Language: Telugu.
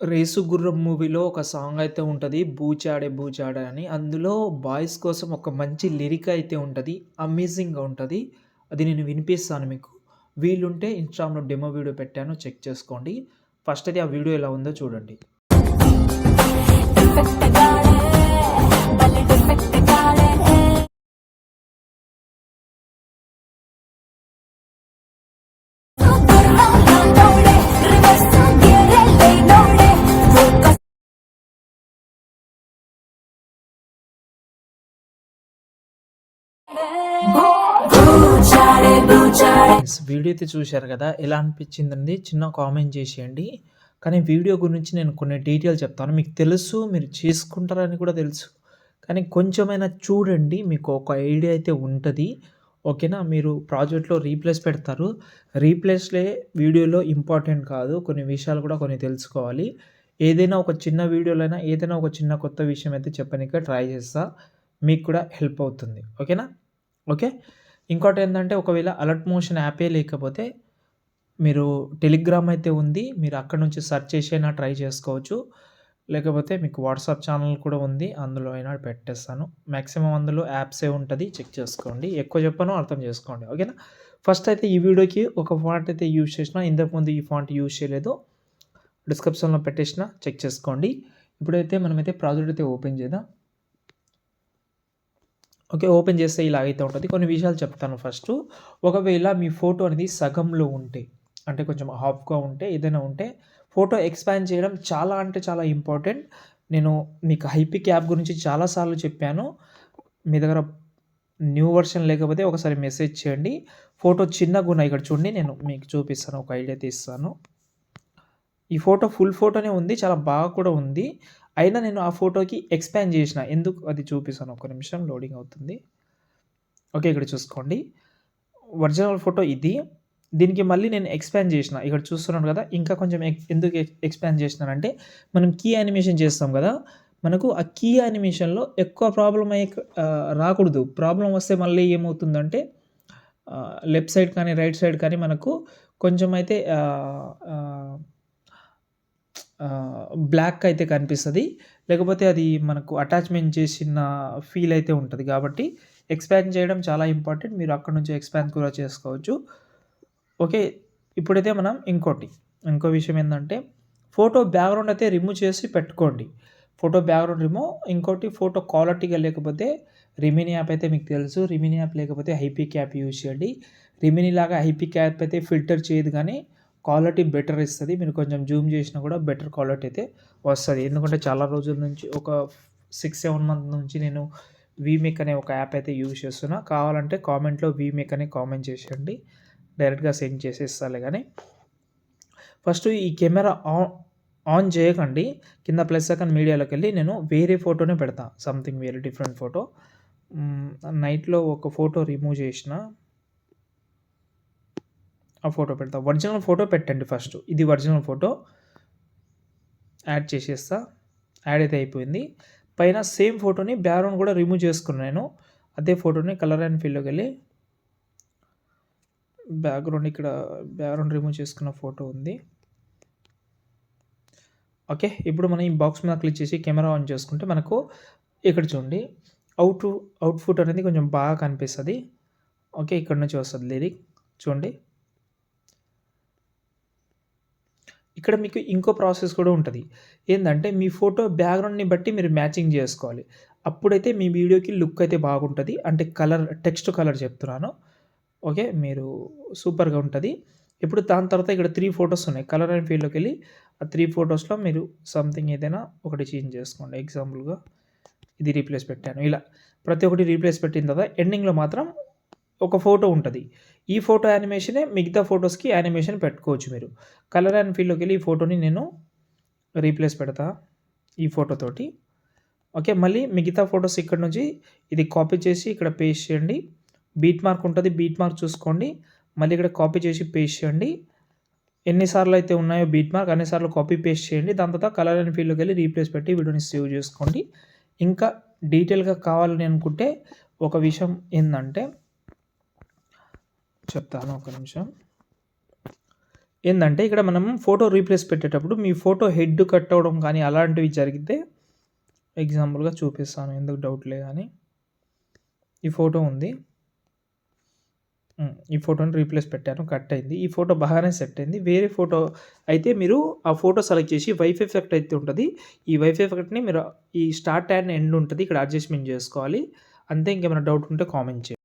'రేసు గుర్రం' మూవీలో ఒక సాంగ్ అయితే ఉంటది. 'బూచాడే బూచాడే' అని. అందులో బాయ్స్ కోసం ఒక మంచి లిరిక్ అయితే ఉంటది. అమేజింగ్‌గా ఉంటది. అది నేను వినిపిస్తాను మీకు. వీలుంటే ఇన్‌స్టాగ్రామ్‌లో డెమో వీడియో పెట్టాను. చెక్ చేసుకోండి. ఫస్ట్ అయితే ఆ వీడియో ఎలా ఉందో చూడండి. డిఫెక్ట్ గాడే భలే డిఫెక్ట్ గాడే తుర్రాలోడే రివర్స్ గేరే లేనోడే బూచాడే బూచాడే ఫ్రెండ్స్ వీడియో అయితే చూశారు కదా! ఎలా అనిపించిందండి? చిన్న కామెంట్ చేసేయండి. కానీ వీడియో గురించి నేను కొన్ని డీటెయిల్స్ చెప్తాను. మీకు తెలుసు, మీరు చేసుకుంటారని కూడా తెలుసు. కానీ కొంచెమైనా చూడండి. మీకు ఒక ఐడియా అయితే ఉంటది. ఓకేనా? మీరు ప్రాజెక్ట్‌లో రీప్లేస్ పెడతారు. రీప్లేస్‌లే వీడియోలో ఇంపార్టెంట్ కాదు. కొన్ని విషయాలు కూడా కొన్ని తెలుసుకోవాలి. ఏదైనా ఒక చిన్న వీడియోలైనా ఏదైనా ఒక చిన్న కొత్త విషయం అయితే చెప్పనీకే ట్రై చేస్తా. మీకు కూడా హెల్ప్ అవుతుంది. ఓకేనా? ఓకే. ఇంకోటేందంటే ఒకవేళ అలర్ట్ మోషన్ యాపే లేకపోతే మీరు టెలిగ్రామ్ అయితే ఉంది. మీరు అక్కడి నుంచి సెర్చ్ చేసి అయినా ట్రై చేసుకోవచ్చు. లేకపోతే మీకు వాట్సాప్ ఛానల్ కూడా ఉంది. అందులో అయినా పెట్టేస్తాను. మాక్సిమం అందులో యాప్సే ఉంటది. చెక్ చేసుకోండి. ఎక్కువ చెప్పను అర్థం చేసుకోండి. ఓకేనా? ఫస్ట్ అయితే ఈ వీడియోకి ఒక ఫాంట్ అయితే యూజ్ చేసిన. ఇంతకుముందు ఈ ఫాంట్ యూజ్ చేయలేదు. డిస్క్రిప్షన్‌లో పెట్టేసిన. చెక్ చేసుకోండి. ఇప్పుడైతే మనమైతే ప్రాజెక్ట్ అయితే ఓపెన్ చేద్దాం. ఓకే. ఓపెన్ చేస్తే ఇలాగైతే ఉంటది. కొన్ని విషయాలు చెప్తాను ఫస్టు. ఒకవేళ మీ ఫోటో అనేది సగంలో ఉంటే, అంటే కొంచెం హాఫ్‌గా ఉంటే, ఏదైనా ఉంటే ఫోటో ఎక్స్‌పాండ్ చేయడం చాలా అంటే చాలా ఇంపార్టెంట్. నేను మీకు హైపిక్ యాప్ గురించి చాలా సార్లు చెప్పాను. మీ దగ్గర న్యూ వెర్షన్ లేకపోతే ఒకసారి మెసేజ్ చేయండి. ఫోటో చిన్నగున్నాయి ఇక్కడ చూడండి. నేను మీకు చూపిస్తాను. ఒక ఐడియా తీస్తాను. ఈ ఫోటో ఫుల్ ఫోటోనే ఉంది. చాలా బాగా కూడా ఉంది. అయినా నేను ఆ ఫోటోకి ఎక్స్‌పాండ్ చేసిన. ఎందుకు అది చూపిస్తాను. ఒక్క నిమిషం లోడింగ్ అవుతుంది. ఓకే. ఇక్కడ చూసుకోండి. ఒరిజినల్ ఫోటో ఇది. దీనికి మళ్ళీ నేను ఎక్స్‌పాండ్ చేసిన. ఇక్కడ చూస్తున్నారు కదా! ఇంకా కొంచెం ఎందుకు ఎక్స్‌పాండ్ చేసినానంటే, మనం కీ యానిమేషన్ చేస్తాం కదా! మనకు ఆ కీ యానిమేషన్‌లో ఎక్కువ రాకూడదు. ప్రాబ్లమ్ వస్తే మళ్ళీ ఏమవుతుందంటే లెఫ్ట్ సైడ్ కానీ, రైట్ సైడ్ కానీ మనకు కొంచెం అయితే బ్లాక్ అయితే కనిపిస్తది. లేకపోతే అది మనకు అటాచ్‌మెంట్ చేసిన ఫీల్ అయితే ఉంటది. కాబట్టి ఎక్స్‌పాండ్ చేయడం చాలా ఇంపార్టెంట్. మీరు అక్కడి నుంచి ఎక్స్‌పాండ్ కూడా చేసుకోవచ్చు. ఓకే. ఇప్పుడైతే మనం ఇంకో విషయం ఏందంటే, ఫోటో బ్యాక్‌గ్రౌండ్ అయితే రిమూవ్ చేసి పెట్టుకోండి. Photo background remove. ఇంకోటి ఫోటో క్వాలిటీగా లేకపోతే రిమినీ యాప్ అయితే మీకు తెలుసు. రిమినీ యాప్ లేకపోతే హైపిక్ యాప్ యూజ్ చేయండి. రిమినీ లాగా హైపిక్ యాప్ అయితే ఫిల్టర్ చేయదు గానీ, క్వాలిటీ బెటర్ ఇస్తది. మీరు కొంచెం జూమ్ చేసినా కూడా బెటర్ క్వాలిటీ అయితే వస్తది. ఎందుకంటే చాలా రోజుల నుంచి ఒక 6, 7 మంత్ నుంచి నేను వీమేక్ అనే ఒక యాప్ అయితే యూజ్ చేస్తున్నా. కావాలంటే కామెంట్‌లో వీమేక్ అని కామెంట్ చేసేయండి. డైరెక్ట్‌గా సెండ్ చేసేస్తాలే గానీ, ఫస్ట్ ఈ కెమెరా ఆన్ చేయకండి. కింద ప్లస్ ఐకాన్ మీడియాలోకెళ్ళి నేను వేరే ఫోటోనే పెడతా. సంథింగ్ వేరే డిఫరెంట్ ఫోటో. నైట్‌లో ఒక ఫోటో రిమూవ్ చేసిన. ఆ ఫోటో పెడతా. ఒరిజినల్ ఫోటో పెట్టండి ఫస్ట్. ఇది ఒరిజినల్ ఫోటో. యాడ్ చేసేస్తా. యాడ్ అయితే అయిపోయింది. పైన సేమ్ ఫోటోని బ్యాక్‌గ్రౌండ్ కూడా రిమూవ్ చేసుకున్నా నేను. అదే ఫోటోని కలర్ అండ్ ఫిల్‌లోకెళ్ళి బ్యాక్‌గ్రౌండ్ రిమూవ్ చేసుకున్న ఫోటో ఉంది. ఓకే. ఇప్పుడు మనం ఈ బాక్స్ మీద క్లిక్ చేసి కెమెరా ఆన్ చేసుకుంటే మనకు ఇక్కడ చూడండి అవుట్‌పుట్ అనేది కొంచెం బాగా కనిపిస్తది. ఓకే. ఇక్కడ నుంచి వస్తది లిరిక్ చూడండి. ఇక్కడ మీకు ఇంకో ప్రాసెస్ కూడా ఉంటది. ఏందంటే మీ ఫోటో బ్యాక్‌గ్రౌండ్‌ని బట్టి మీరు మ్యాచింగ్ జేసుకోవాలి. అప్పుడైతే మీ వీడియోకి లుక్ అయితే బాగుంటది. అంటే టెక్స్ట్ కలర్ చెప్తున్నాను. ఓకే. మీరు సూపర్‌గా ఉంటది. ఇప్పుడు దాని తర్వాత ఇక్కడ 3 ఫోటోస్ ఉన్నాయి. కలర్ అండ్ ఫీల్డ్‌లోకెళ్ళి ఆ 3 ఫోటోస్‌లో మీరు సంథింగ్ ఏదైనా ఒకటి చేంజ్ చేసుకోండి. ఎగ్జాంపుల్‌గా ఇది రీప్లేస్ పెట్టాను. ఇలా ప్రతి ఒక్కటి రీప్లేస్ పెట్టిన తర్వాత ఎండింగ్‌లో మాత్రం ఒక ఫోటో ఉంటది. ఈ ఫోటో యానిమేషనే మిగతా ఫోటోస్‌కి యానిమేషన్ పెట్టుకోవచ్చు మీరు. కలర్ అండ్ ఫీల్డ్‌లోకెళ్ళి ఈ ఫోటోని నేను రీప్లేస్ పెడతా. ఈ ఫోటోతోటి. ఓకే. మళ్ళీ మిగతా ఫోటోస్ ఇక్కడ నుంచి ఇది కాపీ చేసి ఇక్కడ పేస్ట్ చేయండి. బీట్ మార్క్ ఉంటది. బీట్ మార్క్ చూసుకోండి. మళ్ళీ ఇక్కడ కాపీ చేసి పేస్ట్ చేయండి. ఎన్ని సార్లు అయితే ఉన్నాయో బీట్ మార్క్ అన్ని సార్లు కాపీ పేస్ట్ చేయండి. దాని తర్వాత కలర్ అండ్ ఫీల్డ్‌లోకెళ్ళి రీప్లేస్ పెట్టి వీడియోని సేవ్ చేసుకోండి. ఇంకా డీటెయిల్‌గా కావాలని అనుకుంటే ఒక విషయం ఏందంటే చెప్తాను. ఒక నిమిషం. ఏందంటే ఇక్కడ మనం ఫోటో రీప్లేస్ పెట్టేటప్పుడు మీ ఫోటో హెడ్ కట్ అవ్వడం కానీ అలాంటివి జరిగితే ఎగ్జాంపుల్‌గా చూపిస్తాను. ఎందుకు డౌట్‌లే గాని. ఈ ఫోటో ఉంది. ఈ ఫోటోని రీప్లేస్ పెట్టాను. కట్ అయింది. ఈ ఫోటో బాగానే సెట్ అయింది. వేరే ఫోటో అయితే మీరు ఆ ఫోటో సెలెక్ట్ చేసి వైఫ్ ఎఫెక్ట్ అయితే ఉంటది. ఈ వైఫ్ ఎఫెక్ట్‌ని మీరు ఈ స్టార్ట్ అండ్ ఎండ్ ఉంటది. ఇక్కడ అడ్జస్ట్‌మెంట్ చేసుకోవాలి. అంతే ఇంకేమైనా డౌట్ ఉంటే కామెంట్ చేయండి.